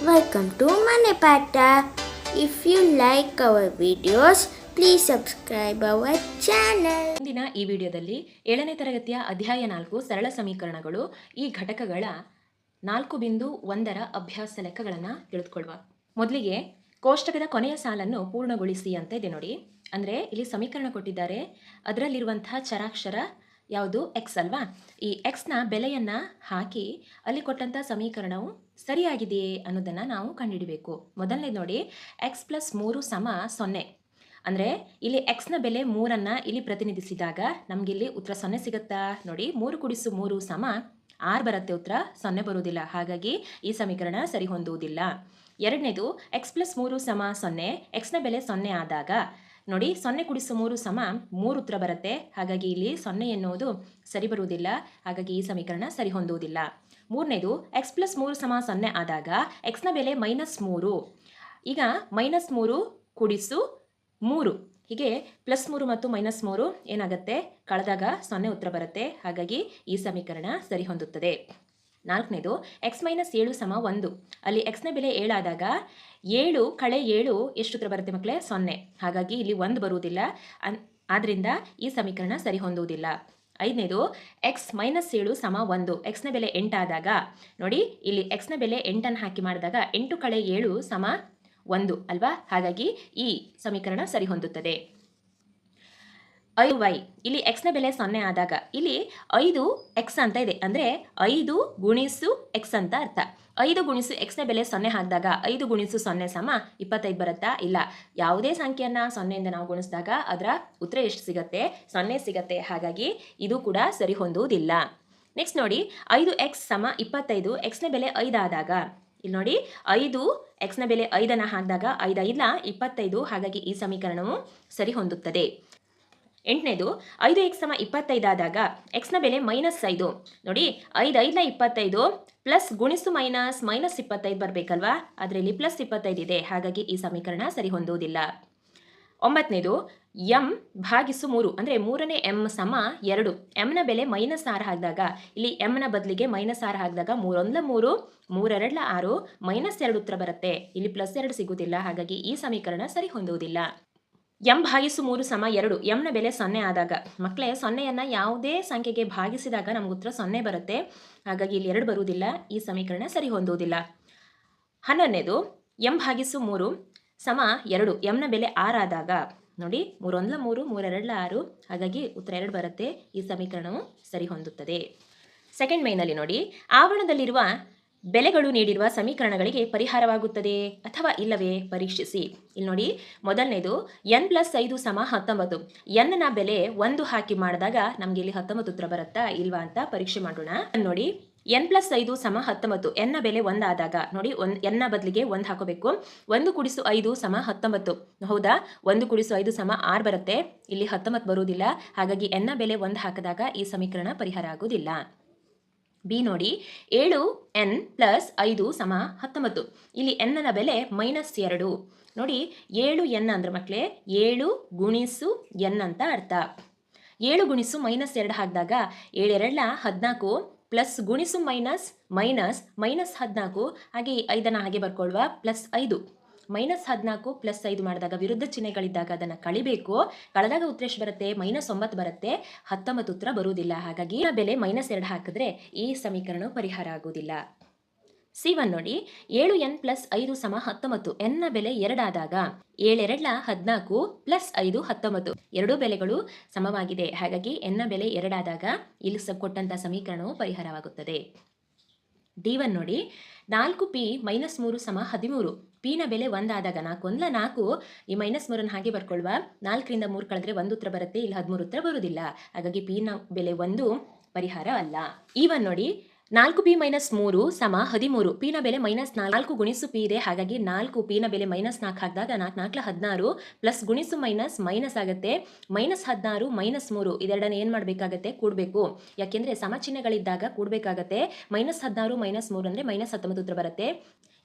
Welcome to Manepata. If you like our videos, please subscribe our channel. ಇಂದಿನ ಈ ವಿಡಿಯೋದಲ್ಲಿ 7ನೇ ತರಗತಿಯ ಅಧ್ಯಾಯ 4 ಸರಳ ಸಮೀಕರಣಗಳು ಈ ಘಟಕಗಳ 4.1ರ ಅಭ್ಯಾಸ ಲೆಕ್ಕಗಳನ್ನು ತಿಳಿದುಕೊಳ್ಳುವ. ಮೊದಲಿಗೆ ಕೋಷ್ಟಕದ ಕೊನೆಯ ಸಾಲನ್ನು ಪೂರ್ಣಗೊಳಿಸಿ ಅಂತ ಇದೆ ನೋಡಿ. ಅಂದರೆ ಇಲ್ಲಿ ಸಮೀಕರಣ ಕೊಟ್ಟಿದ್ದಾರೆ, ಅದರಲ್ಲಿರುವಂತಹ ಚರಾಕ್ಷರ ಯಾವುದು ಎಕ್ಸ್ ಅಲ್ವಾ. ಈ ಎಕ್ಸ್ನ ಬೆಲೆಯನ್ನು ಹಾಕಿ ಅಲ್ಲಿ ಕೊಟ್ಟಂಥ ಸಮೀಕರಣವು ಸರಿಯಾಗಿದೆಯೇ ಅನ್ನೋದನ್ನು ನಾವು ಕಂಡುಹಿಡಬೇಕು. ಮೊದಲನೇದು ನೋಡಿ, ಎಕ್ಸ್ ಪ್ಲಸ್ 3 ಸಮ 0. ಅಂದರೆ ಇಲ್ಲಿ ಎಕ್ಸ್ನ ಬೆಲೆ 3ಅನ್ನು ಇಲ್ಲಿ ಪ್ರತಿನಿಧಿಸಿದಾಗ ನಮಗೆ ಇಲ್ಲಿ ಉತ್ತರ 0 ಸಿಗುತ್ತಾ ನೋಡಿ. 3 × 3 ಸಮ 6 ಬರುತ್ತೆ, ಉತ್ತರ 0 ಬರುವುದಿಲ್ಲ. ಹಾಗಾಗಿ ಈ ಸಮೀಕರಣ ಸರಿ ಹೊಂದುವುದಿಲ್ಲ. ಎರಡನೇದು, ಎಕ್ಸ್ ಪ್ಲಸ್ 3 ಸಮ 0. ಎಕ್ಸ್ನ ಬೆಲೆ 0 ಆದಾಗ ನೋಡಿ 0 × 3 ಸಮ 3 ಉತ್ತರ ಬರುತ್ತೆ. ಹಾಗಾಗಿ ಇಲ್ಲಿ 0 ಎನ್ನುವುದು ಸರಿ ಬರುವುದಿಲ್ಲ. ಹಾಗಾಗಿ ಈ ಸಮೀಕರಣ ಸರಿ ಹೊಂದುವುದಿಲ್ಲ. ಮೂರನೇದು, ಎಕ್ಸ್ ಪ್ಲಸ್ 3 ಸಮ 0 ಆದಾಗ ಎಕ್ಸ್ನ ಬೆಲೆ -3. ಈಗ -3 × 3 ಹೀಗೆ +3 ಮತ್ತು -3 ಏನಾಗುತ್ತೆ, ಕಳೆದಾಗ 0 ಉತ್ತರ ಬರುತ್ತೆ. ಹಾಗಾಗಿ ಈ ಸಮೀಕರಣ ಸರಿ ಹೊಂದುತ್ತದೆ. ನಾಲ್ಕನೇದು, ಎಕ್ಸ್ - 7 ಸಮ 1. ಅಲ್ಲಿ ಎಕ್ಸ್ನ ಬೆಲೆ 7 ಆದಾಗ 7 - 7 ಎಷ್ಟು ಉತ್ತರ ಬರುತ್ತೆ ಮಕ್ಕಳೇ, 0. ಹಾಗಾಗಿ ಇಲ್ಲಿ 1 ಬರುವುದಿಲ್ಲ. ಆದ್ದರಿಂದ ಈ ಸಮೀಕರಣ ಸರಿ ಹೊಂದುವುದಿಲ್ಲ. ಐದನೇದು, ಎಕ್ಸ್ - 7 ಸಮ 1. ಎಕ್ಸ್ನ ಬೆಲೆ 8 ಆದಾಗ ನೋಡಿ, ಇಲ್ಲಿ ಎಕ್ಸ್ನ ಬೆಲೆ 8ಅನ್ನು ಹಾಕಿ ಮಾಡಿದಾಗ 8 - 7 ಸಮ 1 ಅಲ್ವಾ. ಹಾಗಾಗಿ ಈ ಸಮೀಕರಣ ಸರಿ ಹೊಂದುತ್ತದೆ. 5y, ಇಲ್ಲಿ ಎಕ್ಸ್ನ ಬೆಲೆ 0 ಆದಾಗ ಇಲ್ಲಿ 5 ಎಕ್ಸ್ ಅಂತ ಇದೆ, ಅಂದರೆ 5 × ಎಕ್ಸ್ ಅಂತ ಅರ್ಥ. 5 × ಎಕ್ಸ್ನ ಬೆಲೆ 0 ಹಾಕಿದಾಗ 5 × 0 ಸಮ 25 ಬರುತ್ತಾ, ಇಲ್ಲ. ಯಾವುದೇ ಸಂಖ್ಯೆಯನ್ನು 0ಇಂದ ನಾವು ಗುಣಿಸಿದಾಗ ಅದರ ಉತ್ತರ ಎಷ್ಟು ಸಿಗುತ್ತೆ, 0 ಸಿಗುತ್ತೆ. ಹಾಗಾಗಿ ಇದು ಕೂಡ ಸರಿ ಹೊಂದುವುದಿಲ್ಲ. ನೆಕ್ಸ್ಟ್ ನೋಡಿ, 5x ಸಮ 25. ಎಕ್ಸ್ನ ಬೆಲೆ 5 ಆದಾಗ ಇಲ್ಲಿ ನೋಡಿ, 5 ಎಕ್ಸ್ನ ಬೆಲೆ 5ಅನ್ನು ಹಾಕಿದಾಗ 5 × 5 = 25. ಹಾಗಾಗಿ ಈ ಸಮೀಕರಣವು ಸರಿ ಹೊಂದುತ್ತದೆ. ಎಂಟನೇದು, 5x ಸಮ 25 ಆದಾಗ ಎಕ್ಸ್ನ ಬೆಲೆ -5. ನೋಡಿ, 5 × 5 = 25 ಪ್ಲಸ್ ಗುಣಿಸು ಮೈನಸ್ -25 ಬರಬೇಕಲ್ವಾ. ಆದರೆ ಇಲ್ಲಿ +25 ಇದೆ. ಹಾಗಾಗಿ ಈ ಸಮೀಕರಣ ಸರಿ ಹೊಂದುವುದಿಲ್ಲ. ಒಂಬತ್ತನೇದು, m/3 ಅಂದರೆ 3ನೇ m ಸಮ 2. mನ ಬೆಲೆ -6 ಹಾಕಿದಾಗ ಇಲ್ಲಿ mನ ಬದಲಿಗೆ -6 ಹಾಕಿದಾಗ 3 × 1 = 3, 3 × 6 -2 ಉತ್ತರ ಬರುತ್ತೆ. ಇಲ್ಲಿ +2 ಸಿಗುವುದಿಲ್ಲ. ಹಾಗಾಗಿ ಈ ಸಮೀಕರಣ ಸರಿ ಹೊಂದುವುದಿಲ್ಲ. m/3 ಸಮ 2. mನ ಬೆಲೆ 0 ಆದಾಗ ಮಕ್ಕಳೇ, 0ಯನ್ನು ಯಾವುದೇ ಸಂಖ್ಯೆಗೆ ಭಾಗಿಸಿದಾಗ ನಮ್ಗೆ ಉತ್ತರ 0 ಬರುತ್ತೆ. ಹಾಗಾಗಿ ಇಲ್ಲಿ 2 ಬರುವುದಿಲ್ಲ. ಈ ಸಮೀಕರಣ ಸರಿ ಹೊಂದುವುದಿಲ್ಲ. 11ನೇದು, m/3 ಸಮ 2. mನ ಬೆಲೆ 6 ಆದಾಗ ನೋಡಿ, 3 × 1 = 3, 3 × 6 ಹಾಗಾಗಿ ಉತ್ತರ 2 ಬರುತ್ತೆ. ಈ ಸಮೀಕರಣವು ಸರಿ ಹೊಂದುತ್ತದೆ. ಸೆಕೆಂಡ್ ಮೇನಲ್ಲಿ ನೋಡಿ, ಆವರಣದಲ್ಲಿರುವ ಬೆಲೆಗಳು ನೀಡಿರುವ ಸಮೀಕರಣಗಳಿಗೆ ಪರಿಹಾರವಾಗುತ್ತದೆ ಅಥವಾ ಇಲ್ಲವೇ ಪರೀಕ್ಷಿಸಿ. ಇಲ್ಲಿ ನೋಡಿ, ಮೊದಲನೇದು n+5 ಸಮ 19. n ಬೆಲೆ 1 ಹಾಕಿ ಮಾಡಿದಾಗ ನಮಗೆ ಇಲ್ಲಿ 19 ಉತ್ತರ ಬರುತ್ತಾ ಇಲ್ವಾ ಅಂತ ಪರೀಕ್ಷೆ ಮಾಡೋಣ. ನೋಡಿ, n+5 ಸಮ 19. n ಬೆಲೆ 1 ಆದಾಗ ನೋಡಿ, n ಬದಲಿಗೆ 1 ಹಾಕೋಬೇಕು. 1 × 5 ಸಮ 19. ಹೌದಾ, 1 × 5 ಸಮ 6 ಬರುತ್ತೆ. ಇಲ್ಲಿ 19 ಬರುವುದಿಲ್ಲ. ಹಾಗಾಗಿ n ಬೆಲೆ 1 ಹಾಕಿದಾಗ ಈ ಸಮೀಕರಣ ಪರಿಹಾರ ಆಗುವುದಿಲ್ಲ. ಬಿ ನೋಡಿ, 7n + 5 ಸಮ 19. ಇಲ್ಲಿ n ಬೆಲೆ -2. ನೋಡಿ, 7n ಅಂದ್ರೆ ಮಕ್ಕಳೇ 7 × n ಅಂತ ಅರ್ಥ. 7 × -2 ಹಾಕಿದಾಗ 7 × 2 = 14 ಪ್ಲಸ್ ಗುಣಿಸು ಮೈನಸ್ -14. ಹಾಗೆ 5ಅನ್ನು ಹಾಗೆ ಬರ್ಕೊಳ್ಳುವ, +5. -14 + 5 ಮಾಡಿದಾಗ ವಿರುದ್ಧ ಚಿಹ್ನೆಗಳಿದ್ದಾಗ ಅದನ್ನು ಕಳಿಬೇಕು. ಕಳೆದಾಗ ಉತ್ತರ ಎಷ್ಟು ಬರುತ್ತೆ, -9 ಬರುತ್ತೆ. 19 ಉತ್ತರ ಬರುವುದಿಲ್ಲ. ಹಾಗಾಗಿ ಬೆಲೆ -2 ಹಾಕಿದ್ರೆ ಈ ಸಮೀಕರಣ ಪರಿಹಾರ ಆಗುವುದಿಲ್ಲ. C1 ನೋಡಿ, 7n + 5 ಸಮ 19. n ಬೆಲೆ 2 ಆದಾಗ 7 × 2 = 14 + 5 19. ಎರಡೂ ಬೆಲೆಗಳು ಸಮವಾಗಿದೆ. ಹಾಗಾಗಿ n ಬೆಲೆ 2 ಆದಾಗ ಇಲ್ಲಿ ಕೊಟ್ಟಂತ ಸಮೀಕರಣವು ಪರಿಹಾರವಾಗುತ್ತದೆ. D1 ನೋಡಿ, 4p - 3 ಸಮ 13. p ನ ಬೆಲೆ 1 ಆದಾಗ 4 × 1 = 4. ಈ -3 ಹಾಗೆ ಬರ್ಕೊಳ್ಳುವ. 4 ರಿಂದ 3 ಕಳೆದ್ರೆ 1 ಉತ್ತರ ಬರುತ್ತೆ. ಇಲ್ಲಿ 13 ಉತ್ತರ ಬರುವುದಿಲ್ಲ. ಹಾಗಾಗಿ p ನ ಬೆಲೆ 1 ಪರಿಹಾರ ಅಲ್ಲ. E1 ನೋಡಿ, 4p - 3 ಸಮ 13. p ನ ಬೆಲೆ -4 ಗುಣಿಸು p ಇದೆ. ಹಾಗಾಗಿ 4p ನ ಬೆಲೆ -4 ಹಾಕಿದಾಗ 4 × 4 = 16 ಪ್ಲಸ್ ಗುಣಿಸು ಮೈನಸ್ ಆಗುತ್ತೆ. -16 -3 ಇದೆರಡನ್ನು ಏನು ಮಾಡಬೇಕಾಗತ್ತೆ, ಕೂಡಬೇಕು. ಯಾಕೆಂದರೆ ಸಮಚಿಹ್ನೆಗಳಿದ್ದಾಗ ಕೂಡಬೇಕಾಗತ್ತೆ. -16 -3 ಅಂದರೆ -19 ಉತ್ತರ ಬರುತ್ತೆ.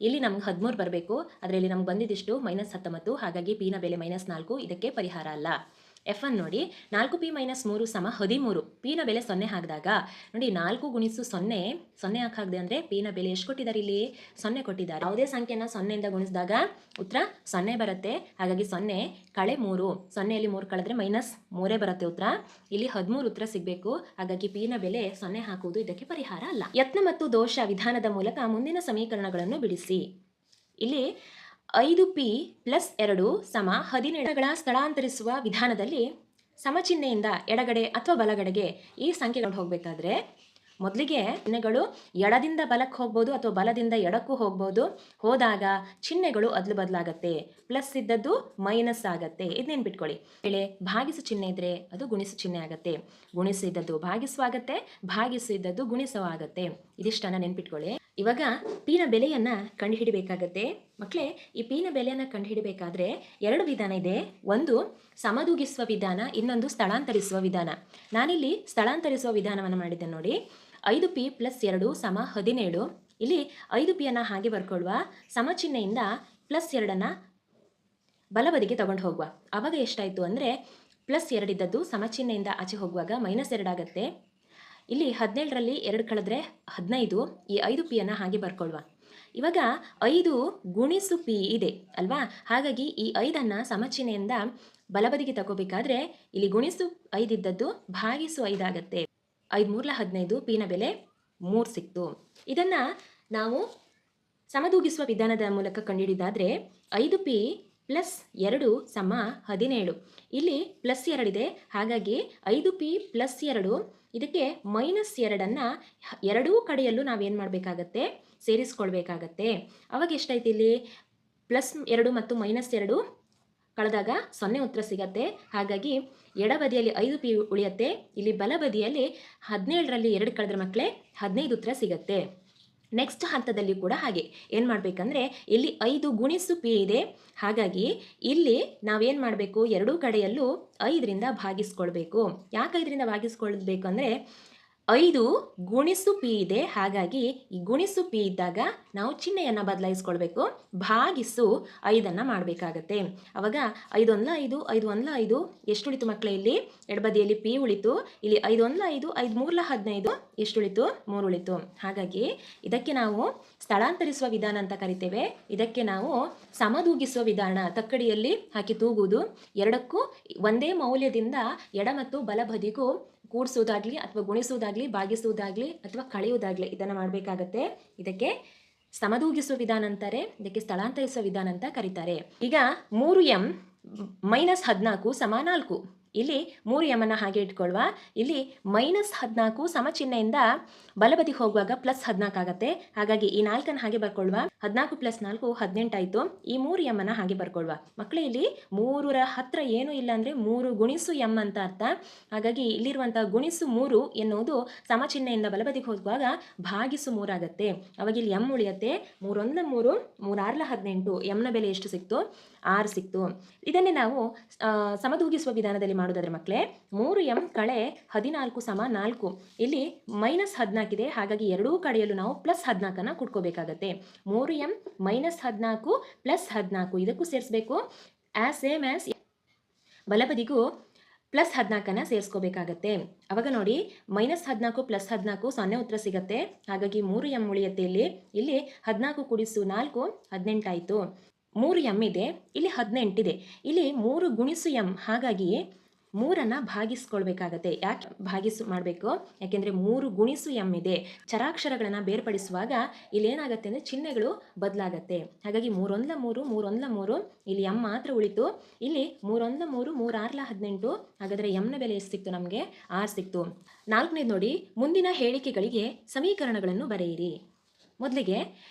ಇಲ್ಲಿ ನಮ್ಗೆ 13 ಬರಬೇಕು. ಆದರೆ ಇಲ್ಲಿ ನಮ್ಗೆ ಬಂದಿದ್ದಿಷ್ಟು -19. ಹಾಗಾಗಿ p ನ ಬೆಲೆ -4, ಇದಕ್ಕೆ ಪರಿಹಾರ ಅಲ್ಲ. F1 ನೋಡಿ 4p - 3 = 13. ಪಿನ ಬೆಲೆ 0 ಹಾಕಿದಾಗ ನೋಡಿ 4 ಗುಣಿಸು 0 0 ಯಾಕೆ ಹಾಕಿದೆ ಅಂದರೆ ಪಿನ ಬೆಲೆ ಎಷ್ಟು ಕೊಟ್ಟಿದ್ದಾರೆ ಇಲ್ಲಿ 0 ಕೊಟ್ಟಿದ್ದಾರೆ. ಯಾವುದೇ ಸಂಖ್ಯೆನ 0 ಇಂದ ಗುಣಿಸಿದಾಗ ಉತ್ತರ 0 ಬರುತ್ತೆ. ಹಾಗಾಗಿ 0 ಕಳೆ 3 0ಯಲ್ಲಿ 3 ಕಳೆದ್ರೆ -3 ಬರುತ್ತೆ ಉತ್ತರ. ಇಲ್ಲಿ 13 ಉತ್ತರ ಸಿಗಬೇಕು. ಹಾಗಾಗಿ ಪಿನ ಬೆಲೆ 0 ಹಾಕುವುದು ಇದಕ್ಕೆ ಪರಿಹಾರ ಅಲ್ಲ. ಯತ್ನ ಮತ್ತು ದೋಷ ವಿಧಾನದ ಮೂಲಕ ಮುಂದಿನ ಸಮೀಕರಣಗಳನ್ನು ಬಿಡಿಸಿ. ಇಲ್ಲಿ 5p + 2 = 17ಗಳ ಸ್ಥಳಾಂತರಿಸುವ ವಿಧಾನದಲ್ಲಿ ಸಮಚಿಹ್ನೆಯಿಂದ ಎಡಗಡೆ ಅಥವಾ ಬಲಗಡೆಗೆ ಈ ಸಂಖ್ಯೆಗಳು ಹೋಗಬೇಕಾದ್ರೆ ಮೊದಲಿಗೆ ಚಿಹ್ನೆಗಳು ಎಡದಿಂದ ಬಲಕ್ಕೆ ಹೋಗ್ಬೋದು ಅಥವಾ ಬಲದಿಂದ ಎಡಕ್ಕೂ ಹೋಗ್ಬೋದು. ಹೋದಾಗ ಚಿಹ್ನೆಗಳು ಅದಲು ಬದಲಾಗತ್ತೆ. ಪ್ಲಸ್ ಇದ್ದದ್ದು ಮೈನಸ್ ಆಗತ್ತೆ. ಇದು ನೆನ್ಪಿಟ್ಕೊಳ್ಳಿ. ವೇಳೆ ಭಾಗಿಸು ಚಿಹ್ನೆ ಇದ್ರೆ ಅದು ಗುಣಿಸು ಚಿಹ್ನೆ ಆಗತ್ತೆ. ಗುಣಿಸು ಇದ್ದದ್ದು ಭಾಗಿಸು ಆಗತ್ತೆ, ಭಾಗಿಸು ಇದ್ದದ್ದು ಗುಣಿಸು ಆಗತ್ತೆ. ಇದಿಷ್ಟನ್ನ ನೆನ್ಪಿಟ್ಕೊಳ್ಳಿ. ಇವಾಗ ಪಿನ ಬೆಲೆಯನ್ನ ಕಂಡುಹಿಡಿಬೇಕಾಗತ್ತೆ. ಮಕ್ಕಳೇ, ಈ ಪಿನ ಬೆಲೆಯನ್ನ ಕಂಡುಹಿಡಬೇಕಾದ್ರೆ 2 ವಿಧಾನ ಇದೆ. ಒಂದು ಸಮದೂಗಿಸುವ ವಿಧಾನ, ಇನ್ನೊಂದು ಸ್ಥಳಾಂತರಿಸುವ ವಿಧಾನ. ನಾನಿಲ್ಲಿ ಸ್ಥಳಾಂತರಿಸುವ ವಿಧಾನವನ್ನು ಮಾಡಿದ್ದೇನೆ ನೋಡಿ. 5p + 2 = 17. ಇಲ್ಲಿ 5pಯನ್ನು ಹಾಗೆ ಬರ್ಕೊಳ್ಳುವ, ಸಮಚಿಹ್ನೆಯಿಂದ +2 ಬಲಬದಿಗೆ ತಗೊಂಡು ಹೋಗುವ. ಆವಾಗ ಎಷ್ಟಾಯಿತು ಅಂದರೆ +2 ಇದ್ದದ್ದು ಸಮಚಿಹ್ನೆಯಿಂದ ಆಚೆ ಹೋಗುವಾಗ -2 ಆಗುತ್ತೆ. ಇಲ್ಲಿ 17ರಲ್ಲಿ 2 ಕಳೆದ್ರೆ 15. ಈ 5pಯನ್ನು ಹಾಗೆ ಬರ್ಕೊಳ್ಳುವ. ಇವಾಗ 5 ಗುಣಿಸು p ಇದೆ ಅಲ್ವಾ. ಹಾಗಾಗಿ ಈ 5ಅನ್ನು ಸಮಚಿಹ್ನೆಯಿಂದ ಬಲಬದಿಗೆ ತಗೋಬೇಕಾದ್ರೆ ಇಲ್ಲಿ ಗುಣಿಸು 5 ಇದ್ದದ್ದು ಭಾಗಿಸು 5 ಆಗುತ್ತೆ. 5 3 15, ಪಿನ ಬೆಲೆ 3 ಸಿಕ್ತು. ಇದನ್ನು ನಾವು ಸಮದೂಗಿಸುವ ವಿಧಾನದ ಮೂಲಕ ಕಂಡುಹಿಡಿದಾದರೆ 5p + 2 = 17. ಇಲ್ಲಿ +2 ಇದೆ. ಹಾಗಾಗಿ 5p + 2 ಇದಕ್ಕೆ -2 ಎರಡೂ ಕಡೆಯಲ್ಲೂ ನಾವೇನು ಮಾಡಬೇಕಾಗತ್ತೆ, ಸೇರಿಸ್ಕೊಳ್ಬೇಕಾಗತ್ತೆ. ಅವಾಗ ಎಷ್ಟಾಯ್ತು ಇಲ್ಲಿ +2 ಮತ್ತು -2 ಕಳೆದಾಗ 0 ಉತ್ತರ ಸಿಗತ್ತೆ. ಹಾಗಾಗಿ ಎಡಬದಿಯಲ್ಲಿ 5p ಉಳಿಯುತ್ತೆ. ಇಲ್ಲಿ ಬಲಬದಿಯಲ್ಲಿ 17ರಲ್ಲಿ 2 ಕಳೆದ್ರೆ ಮಕ್ಕಳೇ 15 ಉತ್ತರ ಸಿಗತ್ತೆ. ನೆಕ್ಸ್ಟ್ ಹಂತದಲ್ಲಿ ಕೂಡ ಹಾಗೆ ಏನು ಮಾಡಬೇಕಂದ್ರೆ ಇಲ್ಲಿ 5 ಗುಣಿಸು p ಇದೆ. ಹಾಗಾಗಿ ಇಲ್ಲಿ ನಾವೇನು ಮಾಡಬೇಕು, ಎರಡೂ ಕಡೆಯಲ್ಲೂ 5ರಿಂದ ಭಾಗಿಸ್ಕೊಳ್ಬೇಕು. ಯಾಕೆ 5ರಿಂದ ಭಾಗಿಸ್ಕೊಳ್ಬೇಕು ಅಂದರೆ 5 ಗುಣಿಸು p ಇದೆ. ಹಾಗಾಗಿ ಈ ಗುಣಿಸು p ಇದ್ದಾಗ ನಾವು ಚಿಹ್ನೆಯನ್ನು ಬದಲಾಯಿಸ್ಕೊಳ್ಬೇಕು. ಭಾಗಿಸು 5ಅನ್ನು ಮಾಡಬೇಕಾಗತ್ತೆ. ಅವಾಗ 5 1 5, 5 1 5 ಎಷ್ಟು ಉಳಿತು ಮಕ್ಕಳೇ, ಇಲ್ಲಿ ಎಡಬದಿಯಲ್ಲಿ p ಉಳಿತು. ಇಲ್ಲಿ 5 1 5, 5 3 15 ಎಷ್ಟು ಉಳಿತು, 3 ಉಳಿತು. ಹಾಗಾಗಿ ಇದಕ್ಕೆ ನಾವು ಸ್ಥಳಾಂತರಿಸುವ ವಿಧಾನ ಅಂತ ಕರಿತೇವೆ. ಇದಕ್ಕೆ ನಾವು ಸಮದೂಗಿಸುವ ವಿಧಾನ, ತಕ್ಕಡಿಯಲ್ಲಿ ಹಾಕಿ ತೂಗುವುದು. ಎರಡಕ್ಕೂ ಒಂದೇ ಮೌಲ್ಯದಿಂದ ಎಡ ಮತ್ತು ಬಲಬದಿಗೂ ಕೂಡಿಸೋದಾಗ್ಲಿ ಅಥವಾ ಗುಣಿಸುವುದಾಗ್ಲಿ, ಭಾಗಿಸುವುದಾಗ್ಲಿ ಅಥವಾ ಕಳೆಯುವುದಾಗ್ಲಿ ಇದನ್ನು ಮಾಡಬೇಕಾಗತ್ತೆ. ಇದಕ್ಕೆ ಸಮದೂಗಿಸುವ ವಿಧಾನ ಅಂತಾರೆ. ಇದಕ್ಕೆ ಸ್ಥಳಾಂತರಿಸುವ ವಿಧಾನ ಅಂತ ಕರೀತಾರೆ. ಈಗ 3m - 14 = 4. ಇಲ್ಲಿ 3m ಹಾಗೆ ಇಟ್ಕೊಳ್ಳುವ. ಇಲ್ಲಿ -14 ಸಮಚಿಹ್ನೆಯಿಂದ ಬಲಬದಿ ಹೋಗುವಾಗ +14 ಆಗುತ್ತೆ. ಹಾಗಾಗಿ ಈ 4ಅನ್ನು ಹಾಗೆ ಬರ್ಕೊಳ್ಳುವ. 14 + 4 18 ಆಯಿತು. ಈ 3m ಹಾಗೆ ಬರ್ಕೊಳ್ಳುವ. ಮಕ್ಕಳೇ, ಇಲ್ಲಿ 3ರ ಹತ್ರ ಏನೂ ಇಲ್ಲ ಅಂದರೆ 3 ಗುಣಿಸು m ಅಂತ ಅರ್ಥ. ಹಾಗಾಗಿ ಇಲ್ಲಿರುವಂಥ ಗುಣಿಸು 3 ಎನ್ನುವುದು ಸಮಚಿಹ್ನೆಯಿಂದ ಬಲಬದಿಗೆ ಹೋಗುವಾಗ ಭಾಗಿಸು 3 ಆಗುತ್ತೆ. ಅವಾಗ ಇಲ್ಲಿ m ಉಳಿಯುತ್ತೆ. 3 1 3, 3 6 18. mನ ಬೆಲೆ ಎಷ್ಟು ಸಿಕ್ತು, 6 ಸಿಕ್ತು. ಇದನ್ನೇ ನಾವು ಸಮದೂಗಿಸುವ ವಿಧಾನದಲ್ಲಿ ಮಾಡೋದಾದ್ರೆ ಮಕ್ಕಳೇ 3m - 14 = 4. ಇಲ್ಲಿ -14 ಇದೆ. ಹಾಗಾಗಿ ಎರಡೂ ಕಡೆಯಲ್ಲೂ ನಾವು +14 ಕೂಡ್ಕೋಬೇಕಾಗತ್ತೆ. 3m - 14 + 14 ಇದಕ್ಕೂ ಸೇರಿಸಬೇಕು. ಸೇಮ್ ಆಸ್ ಬಲಬದಿಗೂ +14 ಸೇರಿಸ್ಕೋಬೇಕಾಗತ್ತೆ. ಅವಾಗ ನೋಡಿ -14 + 14 0 ಉತ್ತರ ಸಿಗತ್ತೆ. ಹಾಗಾಗಿ 3m ಉಳಿಯುತ್ತೆ. ಇಲ್ಲಿ 14 × 4 18 ಆಯಿತು. 3m ಇದೆ, ಇಲ್ಲಿ 18 ಇದೆ. ಇಲ್ಲಿ 3 ಗುಣಿಸು m. ಹಾಗಾಗಿ 3ಅನ್ನು ಭಾಗಿಸ್ಕೊಳ್ಬೇಕಾಗತ್ತೆ. ಯಾಕೆ ಭಾಗಿಸು ಮಾಡಬೇಕು, ಯಾಕೆಂದರೆ 3 ಗುಣಿಸು m ಇದೆ. ಚರಾಕ್ಷರಗಳನ್ನು ಬೇರ್ಪಡಿಸುವಾಗ ಇಲ್ಲಿ ಏನಾಗುತ್ತೆ ಅಂದರೆ ಚಿಹ್ನೆಗಳು ಬದಲಾಗತ್ತೆ. ಹಾಗಾಗಿ 3 1 3, 3 1 3, ಇಲ್ಲಿ m ಮಾತ್ರ ಉಳಿತು. ಇಲ್ಲಿ 3 1 3, 3 6 18. ಹಾಗಾದರೆ mನ ಬೆಲೆ ಎಷ್ಟು ಸಿಕ್ತು, ನಮಗೆ 6 ಸಿಕ್ತು. 4ನೇದು ನೋಡಿ, ಮುಂದಿನ ಹೇಳಿಕೆಗಳಿಗೆ ಸಮೀಕರಣಗಳನ್ನು ಬರೆಯಿರಿ. ಮೊದಲಿಗೆ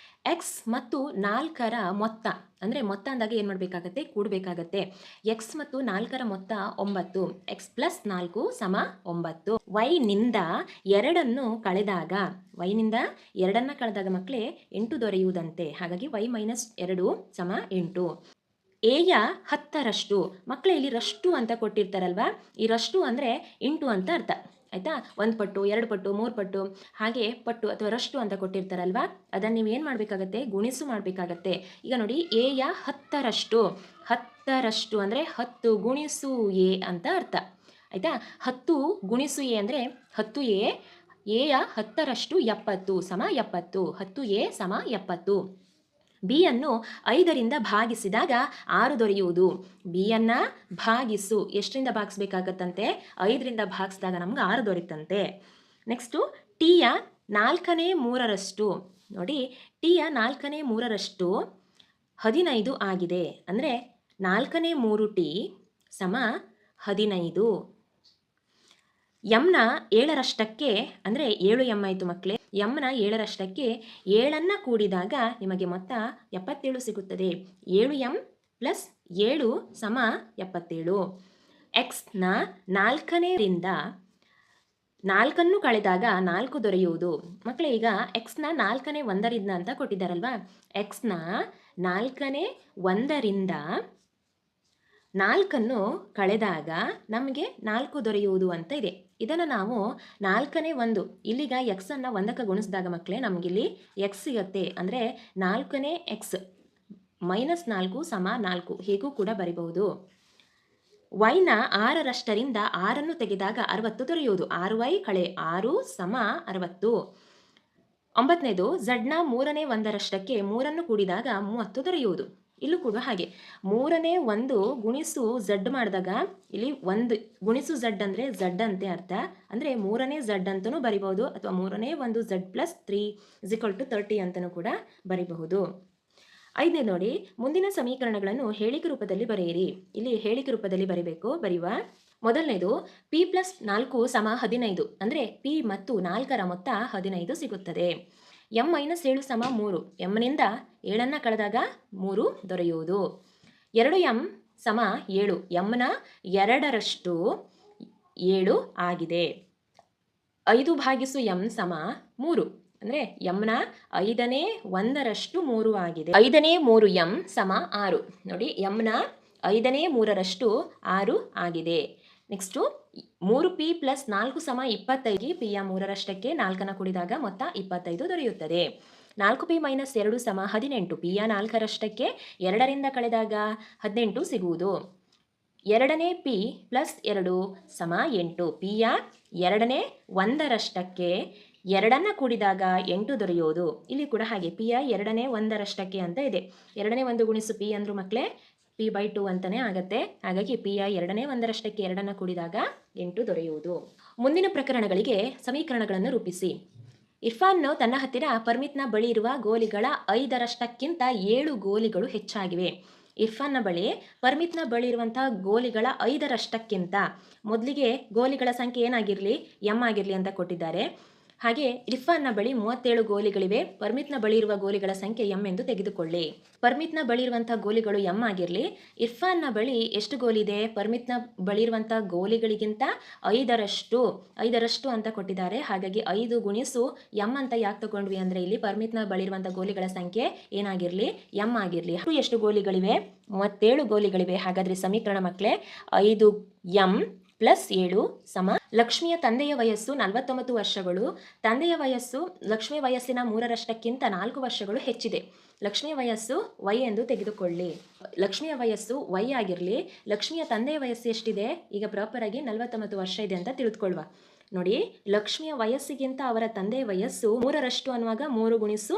x ಮತ್ತು 4ರ ಮೊತ್ತ, ಅಂದರೆ ಮೊತ್ತ ಅಂದಾಗ ಏನು ಮಾಡಬೇಕಾಗತ್ತೆ, ಕೂಡಬೇಕಾಗತ್ತೆ. x ಮತ್ತು 4ರ ಮೊತ್ತ 9. x + 4 = 9. y-ನಿಂದ 2ಅನ್ನು ಕಳೆದಾಗ, y-ನಿಂದ 2ಅನ್ನು ಕಳೆದಾಗ ಮಕ್ಕಳೇ 8 ದೊರೆಯುವುದಂತೆ. ಹಾಗಾಗಿ y - 2 = 8. ಎಯ 10ರಷ್ಟು. ಮಕ್ಕಳೇ, ಇಲ್ಲಿ ರಷ್ಟು ಅಂತ ಕೊಟ್ಟಿರ್ತಾರಲ್ವಾ, ಈ ರಷ್ಟು ಅಂದರೆ ಇಂಟು ಅಂತ ಅರ್ಥ ಆಯಿತಾ. 1 ಪಟ್ಟು, 2 ಪಟ್ಟು, 3 ಪಟ್ಟು, ಹಾಗೆ ಪಟ್ಟು ಅಥವಾ ರಷ್ಟು ಅಂತ ಕೊಟ್ಟಿರ್ತಾರಲ್ವಾ, ಅದನ್ನು ನೀವು ಏನು ಮಾಡಬೇಕಾಗತ್ತೆ, ಗುಣಿಸು ಮಾಡಬೇಕಾಗತ್ತೆ. ಈಗ ನೋಡಿ, ಎಯ 10ರಷ್ಟು. 10 10ರಷ್ಟು ಅಂದರೆ 10 ಗುಣಿಸು ಎ ಅಂತ ಅರ್ಥ ಆಯಿತಾ. 10 ಗುಣಿಸು ಎ ಅಂದರೆ 10 ಎಯ 10ರಷ್ಟು 70 ಸಮ 70. 10 ಎ ಸಮ 70. ಬಿ ಅನ್ನು 5ರಿಂದ ಭಾಗಿಸಿದಾಗ 6 ದೊರೆಯುವುದು. ಬಿ ಅನ್ನು ಭಾಗಿಸು ಎಷ್ಟರಿಂದ ಭಾಗಿಸ್ಬೇಕಾಗತ್ತಂತೆ? 5ರಿಂದ ಭಾಗಿಸಿದಾಗ ನಮ್ಗೆ 6 ದೊರೆತಂತೆ. ನೆಕ್ಸ್ಟು ಟಿಯ 4/3 ನೋಡಿ, ಟಿಯ 4/3 15 ಆಗಿದೆ. ಅಂದರೆ 4/3 ಟಿ ಸಮ 15. ಎಮ್ನ 7ರಷ್ಟಕ್ಕೆ ಅಂದರೆ 7m ಆಯಿತು ಮಕ್ಕಳೇ. ಎಮ್ನ 7ರಷ್ಟಕ್ಕೆ 7ಅನ್ನು ಕೂಡಿದಾಗ ನಿಮಗೆ ಮೊತ್ತ 77 ಸಿಗುತ್ತದೆ. 7m + 7 ಸಮ 77. ಎಕ್ಸ್ನ 4ರಿಂದ 4 ಕಳೆದಾಗ 4 ದೊರೆಯುವುದು. ಮಕ್ಕಳೇ, ಈಗ ಎಕ್ಸ್ನ 4ನೇ 1ರಿಂದ ಅಂತ ಕೊಟ್ಟಿದ್ದಾರಲ್ವಾ, ಎಕ್ಸ್ನ 4ನೇ 1ರಿಂದ 4 ಕಳೆದಾಗ ನಮಗೆ 4 ದೊರೆಯುವುದು ಅಂತ ಇದೆ. ಇದನ್ನು ನಾವು 4ನೇ 1 ಇಲ್ಲಿಗ ಎಕ್ಸ್ ಅನ್ನು 1ಕ್ಕೆ ಗುಣಿಸಿದಾಗ ಮಕ್ಕಳೇ ನಮಗಿಲ್ಲಿ ಎಕ್ಸ್ ಸಿಗುತ್ತೆ. ಅಂದರೆ 4ನೇ ಎಕ್ಸ್ -4 ಸಮ 4 ಹೀಗೂ ಕೂಡ ಬರಿಬಹುದು. ವೈನ 6ರಷ್ಟರಿಂದ 6 ತೆಗೆದಾಗ 60 ದೊರೆಯುವುದು. 6y - 6 ಸಮ 60. 9ನೇದು ಝಡ್ನ 3ನೇ 1ರಷ್ಟಕ್ಕೆ 3 ಕೂಡಿದಾಗ 30 ದೊರೆಯುವುದು. ಇಲ್ಲೂ ಕೂಡ ಹಾಗೆ 3ನೇ 1 ಗುಣಿಸು ಝಡ್ ಮಾಡಿದಾಗ ಇಲ್ಲಿ 1 ಗುಣಿಸು ಝಡ್ ಅಂದರೆ ಝಡ್ ಅಂತೆ ಅರ್ಥ. ಅಂದರೆ 3ನೇ ಝಡ್ ಅಂತಲೂ ಬರಿಬಹುದು ಅಥವಾ 3ನೇ 1 ಝಡ್ + 3 = 30 ಅಂತಲೂ ಕೂಡ ಬರಿಬಹುದು. 5ನೇ ನೋಡಿ, ಮುಂದಿನ ಸಮೀಕರಣಗಳನ್ನು ಹೇಳಿಕೆ ರೂಪದಲ್ಲಿ ಬರೆಯಿರಿ. ಇಲ್ಲಿ ಹೇಳಿಕೆ ರೂಪದಲ್ಲಿ ಬರೆಯುವ ಮೊದಲನೇದು p + 4 ಸಮ 15. ಅಂದರೆ p ಮತ್ತು 4ರ ಮೊತ್ತ 15 ಸಿಗುತ್ತದೆ. m - 7 ಸಮ 3. mನಿಂದ 7ಅನ್ನು ಕಳೆದಾಗ 3 ದೊರೆಯುವುದು. 2m ಸಮ 7. mನ 2ರಷ್ಟು 7 ಆಗಿದೆ. 5/m ಸಮ 3. ಅಂದರೆ mನ 5ನೇ 1ರಷ್ಟು 3 ಆಗಿದೆ. 5ನೇ 3m ಸಮ 6. ನೋಡಿ, mನ 5ನೇ 3ರಷ್ಟು 6 ಆಗಿದೆ. ನೆಕ್ಸ್ಟು 3p + 4 ಸಮ 25. ಪಿಯ 3ರಷ್ಟಕ್ಕೆ 4ಅನ್ನು ಕೂಡಿದಾಗ ಮೊತ್ತ 25 ದೊರೆಯುತ್ತದೆ. 4p - 2 ಸಮ 18. ಪಿಯ 4ರಷ್ಟಕ್ಕೆ 2ರಿಂದ ಕಳೆದಾಗ 18 ಸಿಗುವುದು. 2ನೇ p + 2 ಸಮ 8. ಪಿಯ 2ನೇ 1ರಷ್ಟಕ್ಕೆ 2ಅನ್ನು ಕೂಡಿದಾಗ 8 ದೊರೆಯುವುದು. ಇಲ್ಲಿ ಕೂಡ ಹಾಗೆ ಪಿಯ 2ನೇ 1ರಷ್ಟಕ್ಕೆ ಅಂತ ಇದೆ. 2ನೇ 1 ಗುಣಿಸು p ಅಂದ್ರು ಮಕ್ಕಳೇ p/2 ಅಂತಲೇ ಆಗುತ್ತೆ. ಹಾಗಾಗಿ ಪಿಯ 2ನೇ 1ರಷ್ಟಕ್ಕೆ 2ಅನ್ನು ಕೂಡಿದಾಗ 8 ದೊರೆಯುವುದು. ಮುಂದಿನ ಪ್ರಕರಣಗಳಿಗೆ ಸಮೀಕರಣಗಳನ್ನು ರೂಪಿಸಿ. ಇರ್ಫಾನ್ ತನ್ನ ಹತ್ತಿರ ಪರ್ಮಿತ್ನ ಬಳಿ ಇರುವ ಗೋಲಿಗಳ 5ರಷ್ಟಕ್ಕಿಂತ 7 ಗೋಲಿಗಳು ಹೆಚ್ಚಾಗಿವೆ. ಇರ್ಫಾನ್ನ ಬಳಿ ಪರ್ಮಿತ್ನ ಬಳಿ ಇರುವಂತಹ ಗೋಲಿಗಳ 5ರಷ್ಟಕ್ಕಿಂತ ಮೊದಲಿಗೆ ಗೋಲಿಗಳ ಸಂಖ್ಯೆ ಏನಾಗಿರಲಿ m ಆಗಿರಲಿ ಅಂತ ಕೊಟ್ಟಿದ್ದಾರೆ. ಹಾಗೆ ಇರ್ಫಾನ್ನ ಬಳಿ 37 ಗೋಲಿಗಳಿವೆ. ಪರ್ಮಿತ್ನ ಬಳಿ ಇರುವ ಗೋಲಿಗಳ ಸಂಖ್ಯೆ m ಎಂದು ತೆಗೆದುಕೊಳ್ಳಿ. ಪರ್ಮಿತ್ನ ಬಳಿ ಇರುವಂತಹ ಗೋಲಿಗಳು m ಆಗಿರಲಿ. ಇರ್ಫಾನ್ನ ಬಳಿ ಎಷ್ಟು ಗೋಲಿದೆ? ಪರ್ಮಿತ್ನ ಬಳಿ ಇರುವಂತಹ ಗೋಲಿಗಳಿಗಿಂತ 5ರಷ್ಟು ಅಂತ ಕೊಟ್ಟಿದ್ದಾರೆ. ಹಾಗಾಗಿ 5 ಗುಣಿಸು m ಅಂತ ಯಾಕೆ ತಗೊಂಡ್ವಿ ಅಂದರೆ ಇಲ್ಲಿ ಪರ್ಮಿತ್ನ ಬಳಿ ಇರುವಂತಹ ಗೋಲಿಗಳ ಸಂಖ್ಯೆ ಏನಾಗಿರಲಿ m ಆಗಿರಲಿ. ಎಷ್ಟು ಗೋಲಿಗಳಿವೆ? 37 ಗೋಲಿಗಳಿವೆ. ಹಾಗಾದರೆ ಸಮೀಕರಣ ಮಕ್ಕಳೇ 5m + 7 ಸಮ. ಲಕ್ಷ್ಮಿಯ ತಂದೆಯ ವಯಸ್ಸು 49 ವರ್ಷಗಳು. ತಂದೆಯ ವಯಸ್ಸು ಲಕ್ಷ್ಮಿಯ ವಯಸ್ಸಿನ 3ರಷ್ಟಕ್ಕಿಂತ 4 ವರ್ಷಗಳು ಹೆಚ್ಚಿದೆ. ಲಕ್ಷ್ಮಿಯ ವಯಸ್ಸು y ಎಂದು ತೆಗೆದುಕೊಳ್ಳಿ. ಲಕ್ಷ್ಮಿಯ ವಯಸ್ಸು y ಆಗಿರಲಿ. ಲಕ್ಷ್ಮಿಯ ತಂದೆಯ ವಯಸ್ಸು ಎಷ್ಟಿದೆ? ಈಗ ಪ್ರಾಪರ್ ಆಗಿ 49 ವರ್ಷ ಇದೆ ಅಂತ ತಿಳಿದುಕೊಳ್ಳುವ. ನೋಡಿ, ಲಕ್ಷ್ಮಿಯ ವಯಸ್ಸಿಗಿಂತ ಅವರ ತಂದೆಯ ವಯಸ್ಸು 3ರಷ್ಟು ಅನ್ನುವಾಗ 3 ಗುಣಿಸು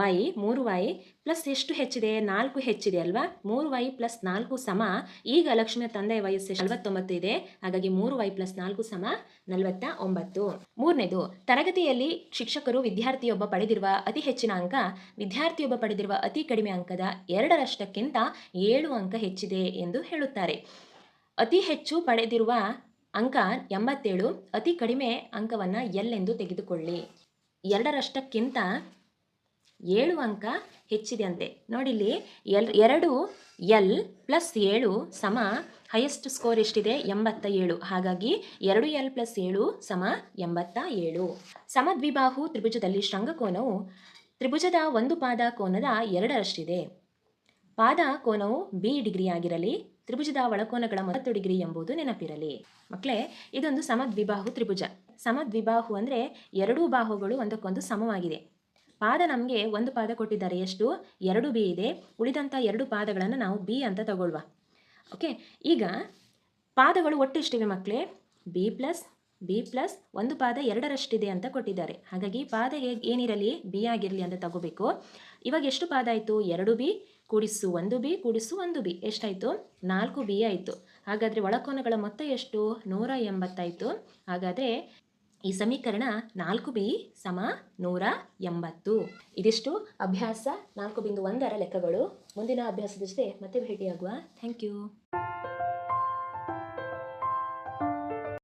y 3y ಪ್ಲಸ್ ಎಷ್ಟು ಹೆಚ್ಚಿದೆ? 4 ಹೆಚ್ಚಿದೆ ಅಲ್ವಾ? 3y + 4 ಸಮ. ಈಗ ಲಕ್ಷ್ಮಿಯ ತಂದೆಯ ವಯಸ್ಸು 49 ಇದೆ. ಹಾಗಾಗಿ 3y + 4 ಸಮ 49. ಮೂರನೇದು, ತರಗತಿಯಲ್ಲಿ ಶಿಕ್ಷಕರು ವಿದ್ಯಾರ್ಥಿಯೊಬ್ಬ ಪಡೆದಿರುವ ಅತಿ ಹೆಚ್ಚಿನ ಅಂಕ ವಿದ್ಯಾರ್ಥಿಯೊಬ್ಬ ಪಡೆದಿರುವ ಅತಿ ಕಡಿಮೆ ಅಂಕದ 2ರಷ್ಟಕ್ಕಿಂತ 7 ಅಂಕ ಹೆಚ್ಚಿದೆ ಎಂದು ಹೇಳುತ್ತಾರೆ. ಅತಿ ಹೆಚ್ಚು ಪಡೆದಿರುವ ಅಂಕ 87. ಅತಿ ಕಡಿಮೆ ಅಂಕವನ್ನು L ಎಂದು ತೆಗೆದುಕೊಳ್ಳಿ. 2ರಷ್ಟಕ್ಕಿಂತ 7 ಅಂಕ ಹೆಚ್ಚಿದೆ ಅಂತೆ. ನೋಡಿಲ್ಲಿ 2L + 7 ಸಮ ಹೈಯೆಸ್ಟ್ ಸ್ಕೋರ್ ಎಷ್ಟಿದೆ? 87. ಹಾಗಾಗಿ 2L + 7 ಸಮ 87. ಸಮದ್ವಿಬಾಹು ತ್ರಿಭುಜದಲ್ಲಿ ಶೃಂಗಕೋನವು ತ್ರಿಭುಜದ ಒಂದು ಪಾದ ಕೋನದ 2ರಷ್ಟಿದೆ. ಪಾದ ಕೋನವು b ಡಿಗ್ರಿ ಆಗಿರಲಿ. ತ್ರಿಭುಜದ ಒಳಕೋನಗಳ 30 ಡಿಗ್ರಿ ಎಂಬುದು ನೆನಪಿರಲಿ. ಮಕ್ಕಳೇ, ಇದೊಂದು ಸಮದ್ವಿಬಾಹು ತ್ರಿಭುಜ. ಸಮದ್ವಿಬಾಹು ಅಂದರೆ ಎರಡೂ ಬಾಹುಗಳು ಒಂದಕ್ಕೊಂದು ಸಮವಾಗಿದೆ. ಪಾದ ನಮಗೆ ಒಂದು ಪಾದ ಕೊಟ್ಟಿದ್ದಾರೆ. ಎಷ್ಟು? 2b ಇದೆ. ಉಳಿದಂಥ 2 ಪಾದಗಳನ್ನು ನಾವು b ಅಂತ ತಗೊಳ್ಳುವ. ಓಕೆ, ಈಗ ಪಾದಗಳು ಒಟ್ಟು ಎಷ್ಟಿವೆ ಮಕ್ಕಳೇ? ಬಿ ಪ್ಲಸ್ ಒಂದು ಪಾದ 2ರಷ್ಟಿದೆ ಅಂತ ಕೊಟ್ಟಿದ್ದಾರೆ. ಹಾಗಾಗಿ ಪಾದ ಏನಿರಲಿ ಬಿ ಆಗಿರಲಿ ಅಂತ ತಗೋಬೇಕು. ಇವಾಗ ಎಷ್ಟು ಪಾದ ಆಯಿತು? 2b ಕೂಡಿಸು 1b ಕೂಡಿಸು 1b ಎಷ್ಟಾಯಿತು? 4b ಆಯಿತು. ಹಾಗಾದರೆ ಒಳಕೋನಗಳ ಮೊತ್ತ ಎಷ್ಟು? 180 ಆಯಿತು. ಹಾಗಾದರೆ ಈ ಸಮೀಕರಣ 4b = 180. ಇದಿಷ್ಟು ಅಭ್ಯಾಸ 4.1ರ ಲೆಕ್ಕಗಳು. ಮುಂದಿನ ಅಭ್ಯಾಸದ ಜೊತೆ ಮತ್ತೆ ಭೇಟಿಯಾಗುವ. Thank you.